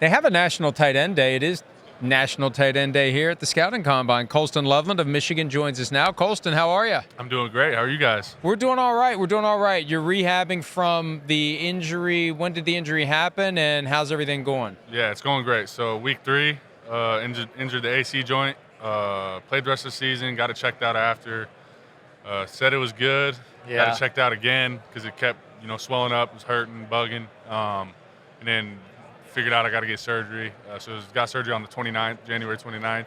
They have a National Tight End Day. It is National Tight End Day here at the Scouting Combine. Colston Loveland of Michigan joins us now. Colston, how are you? I'm doing great. How are you guys? We're doing all right. We're doing all right. You're rehabbing from the injury. When did the injury happen, and how's everything going? Yeah, it's going great. So week 3, injured the AC joint. Played the rest of the season. Got it checked out after. Said it was good. Yeah. Got it checked out again because it kept swelling up, was hurting, bugging, and then figured out I got to get surgery. So got surgery on the 29th, January 29th.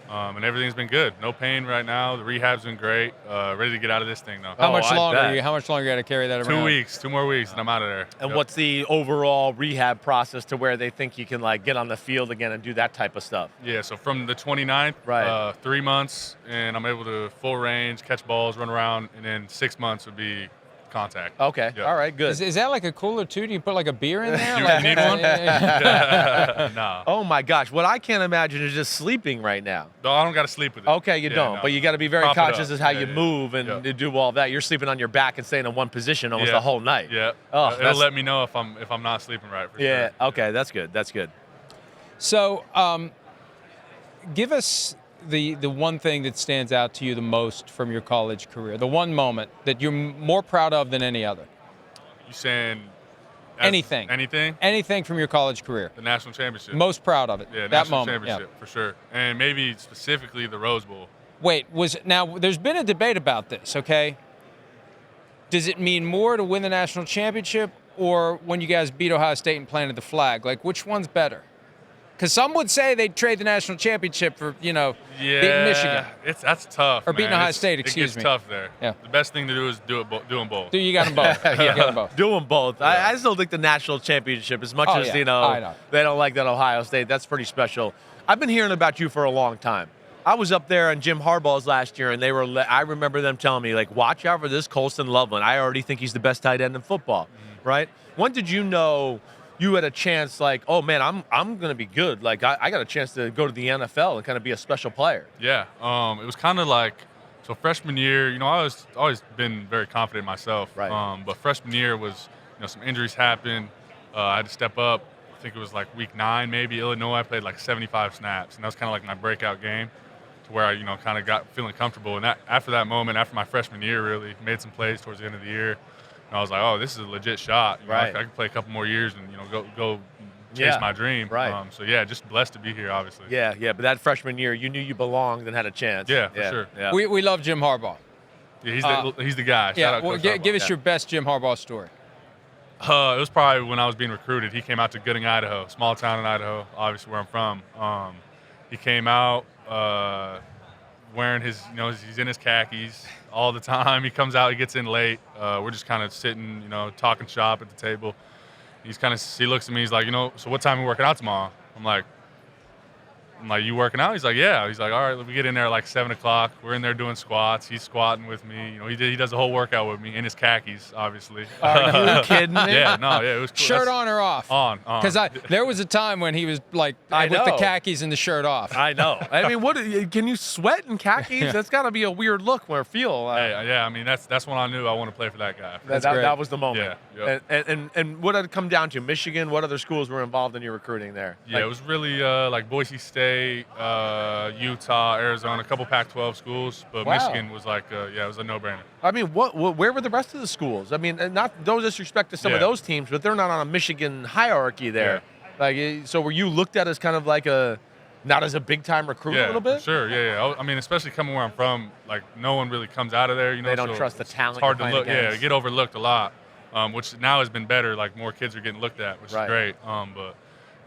And everything's been good. No pain right now. The rehab's been great. Ready to get out of this thing, though. How much longer you got to carry that around? 2 weeks, 2 more weeks, and I'm out of there. And what's the overall rehab process to where they think you can get on the field again and do that type of stuff? Yeah, so from the 29th, right. 3 months, and I'm able to full range, catch balls, run around, and then 6 months would be contact. Okay. Yep. All right. Good. Is that like a cooler too? Do you put like a beer in there? You need one? No. Oh my gosh! What I can't imagine is just sleeping right now. No, I don't got to sleep with it. Okay, you don't. No. But you got to be very Prop it conscious up. of how you move and do all that. You're sleeping on your back and staying in one position almost the whole night. Yeah. Oh, it'll let me know if I'm not sleeping right. For yeah. Sure. Okay. That's good. That's good. So, give us the one thing that stands out to you the most from your college career, the one moment that you're more proud of than any other. You saying anything? Anything from your college career? The national championship. Most proud of it. Yeah, that national moment. championship for sure, and maybe specifically the Rose Bowl. Wait, now there's been a debate about this. Okay, does it mean more to win the national championship or when you guys beat Ohio State and planted the flag? Like, which one's better? Because some would say they'd trade the national championship for, beating Michigan. That's tough. Or beating Ohio State, excuse me. It gets tough there. Yeah. The best thing to do is do them both. You got them both. You got them both. Do them both. Yeah. I still think the national championship, as much as, I know. they don't like that Ohio State, that's pretty special. I've been hearing about you for a long time. I was up there on Jim Harbaugh's last year, and I remember them telling me, watch out for this Colston Loveland. I already think he's the best tight end in football, right? When did you know you had a chance, oh, man, I'm going to be good. I got a chance to go to the NFL and kind of be a special player. Yeah. It was kind of so freshman year, I was always been very confident myself. Right. But freshman year was, some injuries happened. I had to step up. I think it was week 9, maybe. Illinois, I played 75 snaps. And that was kind of my breakout game to where I, kind of got feeling comfortable. And after that moment, after my freshman year, really made some plays towards the end of the year. And I was like, oh, this is a legit shot. I can play a couple more years and, go chase my dream. Right. So, yeah, just blessed to be here, obviously. Yeah, but that freshman year, you knew you belonged and had a chance. Yeah, for sure. Yeah. We love Jim Harbaugh. Yeah, he's the guy. Yeah, Shout out Coach Harbaugh. give us your best Jim Harbaugh story. It was probably when I was being recruited. He came out to Gooding, Idaho, small town in Idaho, obviously where I'm from. He came out wearing his, he's in his khakis all the time. He comes out, he gets in late. We're just kind of sitting, talking shop at the table. He looks at me, he's like, so what time are we working out tomorrow? I'm like, you working out? He's like, yeah. He's like, all right, we get in there at 7 o'clock. We're in there doing squats. He's squatting with me. He does the whole workout with me in his khakis, obviously. Are you kidding me? Yeah, it was cool. Shirt on or off? On. Because there was a time when he was with the khakis and the shirt off. I know. I mean, what can you sweat in khakis? Yeah. That's got to be a weird look or feel. Yeah, I mean, that's when I knew I want to play for that guy. That was the moment. Yeah. And what did it come down to? Michigan? What other schools were involved in your recruiting there? Yeah, it was really Boise State, Utah, Arizona, a couple Pac-12 schools, but Michigan was it was a no-brainer. I mean, where were the rest of the schools? I mean, not no disrespect to some of those teams, but they're not on a Michigan hierarchy there. Yeah. So were you looked at as kind of not as a big-time recruit a little bit? Sure, yeah. I mean, especially coming where I'm from, no one really comes out of there. They don't trust the talent. It's hard to look. Yeah, you get overlooked a lot, which now has been better. More kids are getting looked at, which is great. But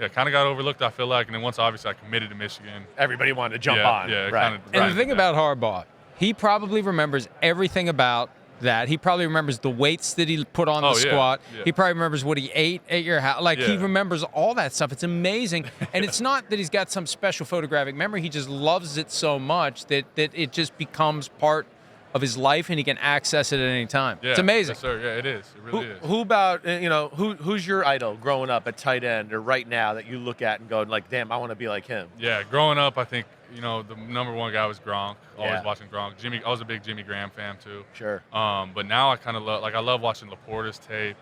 yeah, kind of got overlooked, I feel like. And then once, obviously, I committed to Michigan. Everybody wanted to jump on. Yeah, right. And the thing about Harbaugh, he probably remembers everything about that. He probably remembers the weights that he put on the squat. Yeah. He probably remembers what he ate at your house. He remembers all that stuff. It's amazing. And it's not that he's got some special photographic memory. He just loves it so much that it just becomes part of his life, and he can access it at any time. Yeah, it's amazing. Yes, sir. Yeah, it is. It really is. Who about, who's your idol growing up at tight end or right now that you look at and go, damn, I want to be like him? Yeah, growing up, I think, the number one guy was Gronk. Always watching Gronk. I was a big Jimmy Graham fan, too. Sure. But now I kind of love, I love watching Laporta's tape.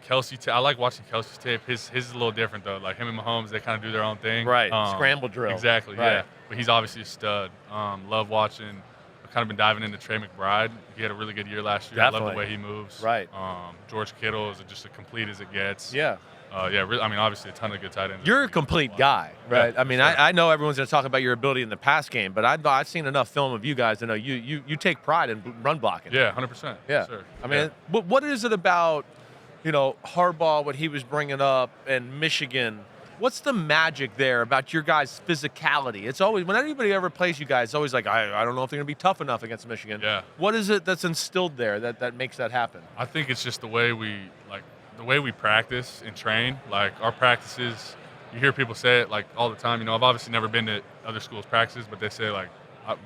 I like watching Kelsey's tape. His is a little different though. Like him and Mahomes, they kind of do their own thing. Right. Scramble drill. Exactly. Right. Yeah. But he's obviously a stud. Love watching. I've kind of been diving into Trey McBride. He had a really good year last year. Definitely. I love the way he moves. Right. George Kittle is just as complete as it gets. Yeah. Really, I mean, obviously a ton of good tight ends. You're a complete guy, right? Yeah, I mean, sure. I know everyone's going to talk about your ability in the pass game, but I've seen enough film of you guys to know you take pride in run blocking. Yeah, 100%. Yeah. Sure. I mean, what is it about, Harbaugh, what he was bringing up, and Michigan? What's the magic there about your guys' physicality? It's always, when anybody ever plays you guys, it's always like, I don't know if they're going to be tough enough against Michigan. Yeah. What is it that's instilled there that makes that happen? I think it's just the way we practice and train. Like our practices, you hear people say it like all the time. I've obviously never been to other schools' practices, but they say like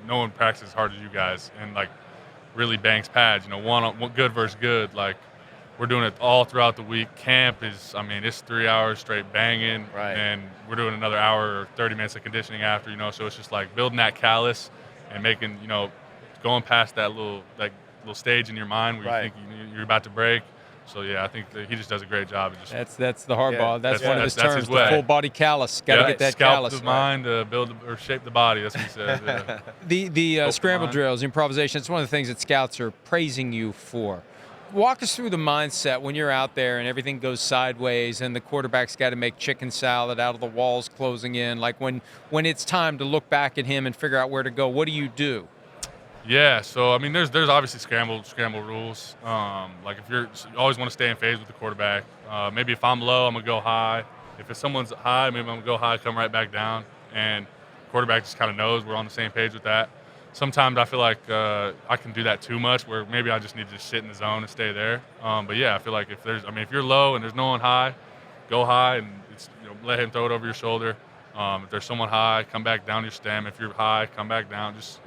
no one practices as hard as you guys, and like really bangs pads. One good versus good. Like we're doing it all throughout the week. Camp is, it's 3 hours straight banging, right. And we're doing another hour or 30 minutes of conditioning after. So it's just like building that callus and making going past that little stage in your mind where you think you're about to break. So yeah, I think that he just does a great job. That's the Harbaugh. Yeah. That's one of his terms. His the full body callus. Got to get that Scalp callus. the mind to build or shape the body. That's what he says. Yeah. The scramble drills, improvisation. It's one of the things that scouts are praising you for. Walk us through the mindset when you're out there and everything goes sideways and the quarterback's got to make chicken salad out of the walls closing in. Like when it's time to look back at him and figure out where to go. What do you do? Yeah, so there's obviously scramble rules. Like if you always want to stay in phase with the quarterback. Maybe if I'm low, I'm gonna go high. If someone's high, maybe I'm gonna go high, come right back down. And quarterback just kind of knows we're on the same page with that. Sometimes I feel like I can do that too much, where maybe I just need to just sit in the zone and stay there. But yeah, I feel like if you're low and there's no one high, go high and let him throw it over your shoulder. If there's someone high, come back down your stem. If you're high, come back down. Just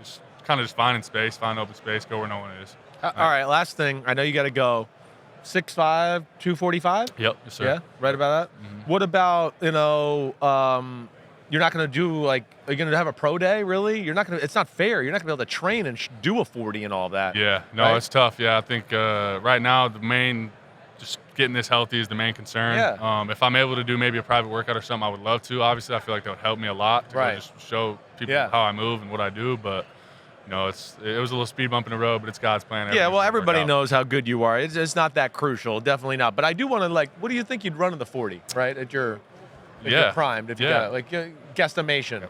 kind of just finding space, find open space, go where no one is. All right, last thing. I know you got to go. 6'5", 245? Yep, yes, sir. Yeah, right about that? Mm-hmm. What about, you're not going to do, are you going to have a pro day, really? It's not fair. You're not going to be able to train and do a 40 and all that. Yeah, no, right? It's tough. Yeah, I think right now just getting this healthy is the main concern. Yeah. If I'm able to do maybe a private workout or something, I would love to. Obviously, I feel like that would help me a lot to go just show people how I move and what I do, but it was a little speed bump in the road, but it's God's plan. Yeah, well, everybody knows how good you are. It's not that crucial, definitely not. But I do want to, what do you think you'd run in the 40, right, at your primed, if you got it, guesstimation?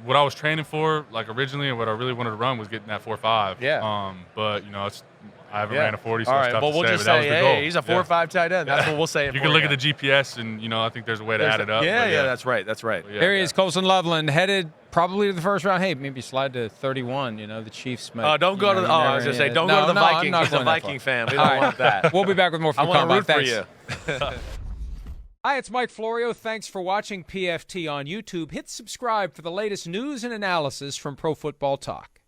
What I was training for, originally, and what I really wanted to run was getting that 4.5. Yeah. But, I haven't ran a 40, so all it's right, tough well, to we'll say, just but that was say, the goal. hey, he's a 4.5 tight end. That's what we'll say. You can look at the GPS, and, I think there's a way to add it up. Yeah, that's right. There he is, Colston Loveland, headed probably to the first round. Hey, maybe slide to 31. The Chiefs might. Oh, don't go to the. I was going to say, don't go to the Vikings. He's a Viking fan. We don't want that. We'll be back with more from Combine. Thanks. For you. Hi, it's Mike Florio. Thanks for watching PFT on YouTube. Hit subscribe for the latest news and analysis from Pro Football Talk.